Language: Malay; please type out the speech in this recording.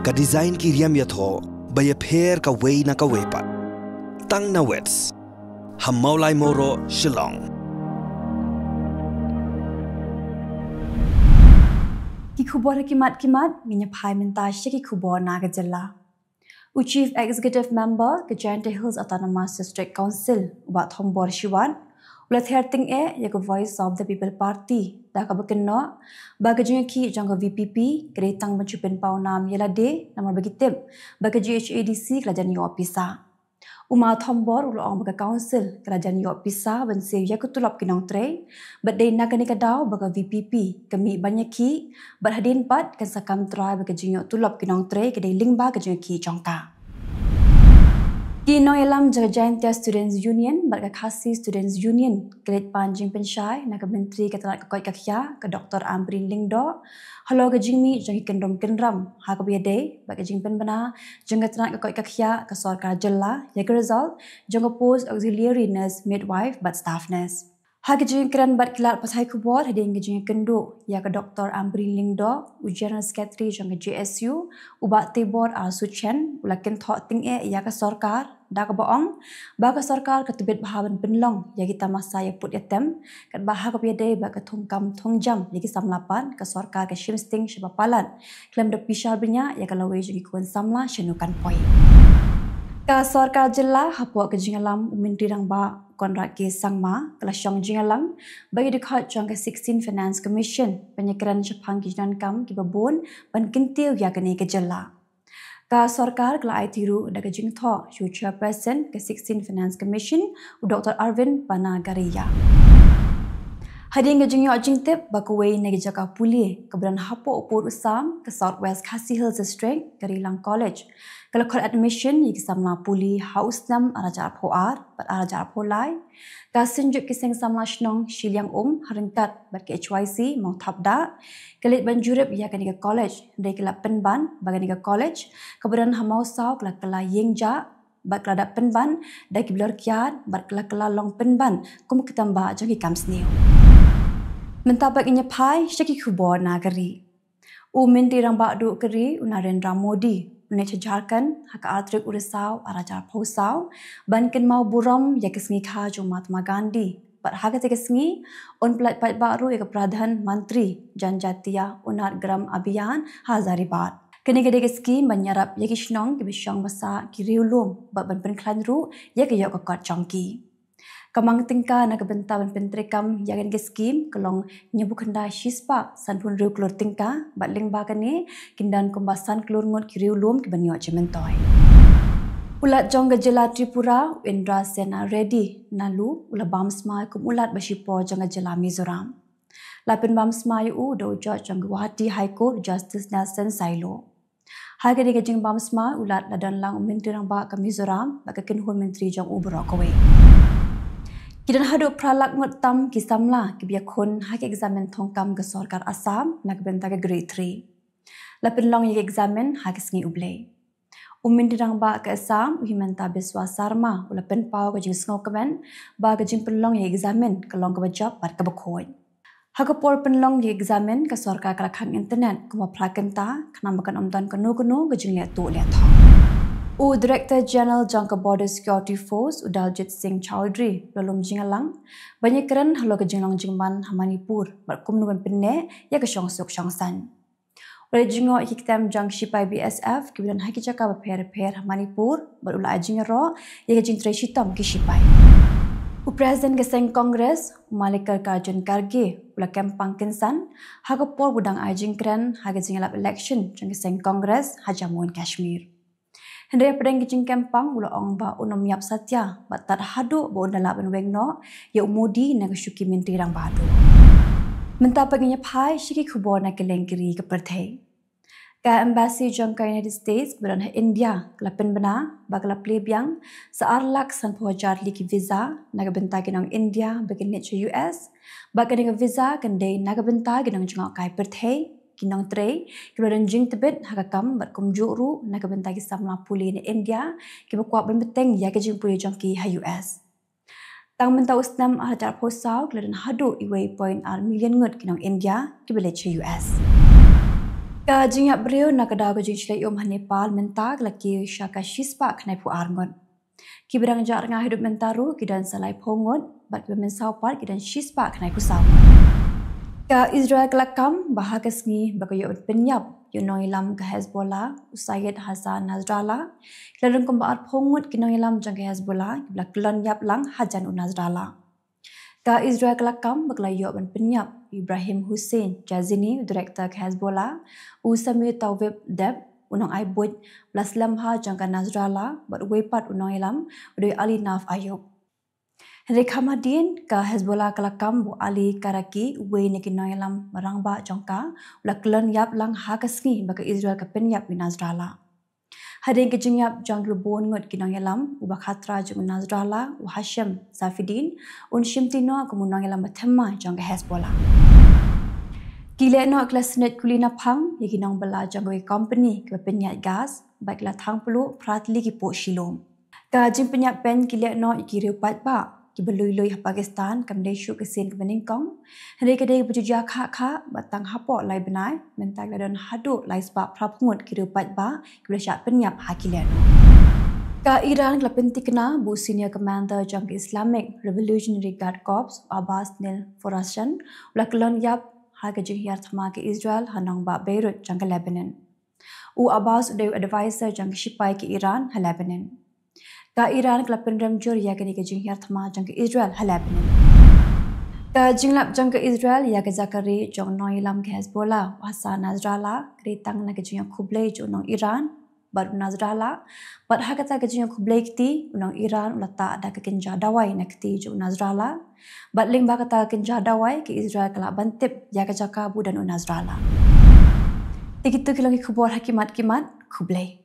ka design ki riam ya tho ba ya pher ka wei na ka wepat tang na wets hamaulai moro Shillong ki khubor kimat nginya phai menta shi ki khubor na ga jalla u chief executive member ke Jayante Hills Autonomous District Council uba thombor shiwan ula therting ya ko voice of the people party da ka bakenno bagajnya ki jang VPP kretang mencupen pau nam yela de namar bagitep bagaji HADC kerajaan yo opisa uma thombor ulo ong baga council kerajaan yo opisa ban se ya ko tulap kinong tre badai nagani ka daw baga VPP kami banyaki berhadin pat kan sakam trai bagaji yo tulap kinong tre kedai lingba gajnya ki jongka Kino elam Jayante Students Union berka khasi Students Union Grade Panjing Penshai naga menteri ketelat kokoi kakya ke Dr. Ambrin Lingdo halo ke jingmi jangi kendom kenram ha ka biade berka jing penbana jang ketelat kokoi kakya ke sarkar jella ya ke result jang post auxiliary nurse midwife but staff nurse ha ke jing kran bat kilat pasai kubor hading ke jing kendo ya ke Dr. Ambrin Lingdo General Secretary jang JSU ubat tibor Suchen ulakin thok ting ya ke sarkar da ka boong ba ka sarkar ka tibet bahaban penlong ya kita masa ya put yatem kat bahag ka piade ba ka thongkam thongjam ya ki samlapan ka sarkar ka shimsting shibapalan klem de pisal benya ya ka lawe ji kun samla shenukan poi ka sarkar jilla hapo ka jingalam menteri rang ba konrak ke sangma kala syong jingalang bagi dekhat jang ka 16 finance commission penyekran chapang kijan kam ki babon ban kintiu ya kene ke jilla Ka sarkar kala aitiru daga jingtho future person ke 16 Finance Commission Dr. Arvind Panagaria. Hading ke jingyo jingtip bakuwei negi jaka puli keberan hapo upur usam ke Southwest Khasi Hills District ke Rilang College. Kalau kod admission yi samla puli house nam araja poar bat araja polai ka sinjuk kiseng samla shnong shiliang haringkat bat ke HYC mau thabda kelit banjurip ya kaniga college dari kelap penban baganiga college keberan hamau sau kala yengja bat kelada penban dari kiblor kiat bat kala long penban kum ketamba jangi kamsniu mentabak inya pai syaki khubor nagari menteri rang bakdu keri Narendra Modi Unecha Jharkhand hak atrik urisau arajar posau bankin mau buram ya kesngi kha jo Mahatma Gandhi pat haga te kesngi on plat pat baru ya pradhan mantri janjatiya unat gram abhiyan Hazaribagh kene gede skim banyarap ya kishnong ke bisyang basa kiriulum bat ban penklan ru ya ke yok kot chongki kamang tingka na kebenta ban pentrekam ya gen skim kelong nyebukanda shispa sanpun ru klor tingka bat lingba kane kindan kumbasan klor ngot kiriulum ke banyo cementoy ulat jong gejala Tripura Indra Sena Reddy nalu ula bamsma kum ulat basipo jong gejala Mizoram lapin bamsma yu do judge jong Guwahati High Court Justice Nelson Sailo harga de gejing bamsma ulat ladan lang menteri rang ba ka Mizoram ba ka kinhun menteri jong Ubrokowe Kidan haduk pralak ngot tam kisamla kibia khon hak examen thongkam ke sarkar Assam nak benta ke grade 3 lapin long ye examen hak sngi uble Umin dirang ba ke Assam uhimenta Biswa Sarma ulapin pau ke jing sngo kemen ba ke jing penlong ye examen ke long ke bajab bat ke bakhoy hak por penlong ye examen ke sarkar kalakhang internet kuma prakenta khanam bakan omdan kanu ke jing le tu le tha Director General Jangka Border Security Force Udaljit Singh Chowdhury lolom jingalang banyak keren halo ke jinglong jingman Manipur berkum nuban penne ya ke syongsuk syongsan oleh jingo hiktam jang shipai BSF kemudian haki jaka per Manipur berula jingro ya ke jingtre shitam ki shipai Presiden Geseng Kongres Malikar Karjun Karge ula kempang kinsan haga por budang ajing keren haga jingalap election jang Geseng Kongres Hajamun Kashmir Hendai pedang kicing kempang ula ong ba unom yap satya batat hadu bo ndala ben wengno ya umudi na syuki menteri rang badu menta paginya phai shiki khubor na kelengkiri ke perthai ka embassy jang ka United States beran India kelapen bena bagla plebyang saar lak san phojar liki visa na benta ginang India begin net US bagading visa kendai na benta ginang jangak kai perthai kinong tre kemudian jing tebet hakakam berkum juru nak bentagi samla puli ni India ke bakwa benteng ya ke jing puli jangki US tang mentau usnam ada posau kemudian hadu iway point ar million ngut kinong India ke bele US Ka jingap brio nak kada ko jing chlei om Nepal mentag laki syaka shispa khnai pu arngon. Ki berang jak ngah hidup mentaru kidan salai pongot bat memensau pat kidan shispa khnai pu sau. Ka Israel kelakam bahag kesngi bakayo penyap yunoi lam ke Hezbollah Usaid Hasan Nasrallah kelarung kumbaat pongot kinoi lam jang ke Hezbollah kibla kelon yap lang Hajan Nasrallah. Ka Israel kelakam baklayo ban penyap Ibrahim Hussein Jazini Direktur ke Hezbollah Usami Tawib Deb unang aibut plus lamha jang ke Nasrallah bat wepat unang lam udoi Ali Naf Ayub. Henrik Hamadin ka Hezbollah kelakam bu Ali Karaki we ni kinoi lam marangba jangka ula kelon yap lang ha kesngi baka Israel ke penyap Nasrallah. Hadin ke jengyap jang lebon ngot kinong yalam ubah khatra jeng Nasrallah u Hashim Safidin un shimtino kemunong yalam bathema jang ke Hezbollah. Gile no klasnet kulina phang ye kinong bala jang ke company ke penyat gas baiklah thang pelu pratli ki po shilom. Ka jing penyat pen gile no ikiriu pat ba ki belui-lui Pakistan kam Malaysia ke sin ke Beningkong hari kedai berjuja kha batang hapo lai benai mentag dan hadu lai sebab prapungut kira pat ba kira syak penyap hakilan ka Iran kelapenti kena bu senior commander jang Islamic Revolutionary Guard Corps Abbas Nil Forashan ula kelon yap ha ke jihar thama ke Israel hanong ba Beirut jang ke Lebanon u Abbas udah advisor jang sipai ke Iran ha Lebanon. Ka Iran kelapen ramjur ya ke jinghar thama jang ke Israel ha Lebanon. Ka jinglap jang ke Israel ya ke Zakari jong noi lam ke Hezbollah Hasan Nasrallah kritang na ke jing khublei jong Iran bar Nasrallah bar ha kata ke jing khublei kti unang Iran ulata ada ke kenja dawai na kti jong Nasrallah bar ling ba kata kenja dawai ke Israel kala bantip ya ke jaka bu dan Nasrallah. Tikitu kilongi khubor hakimat kimat khublei.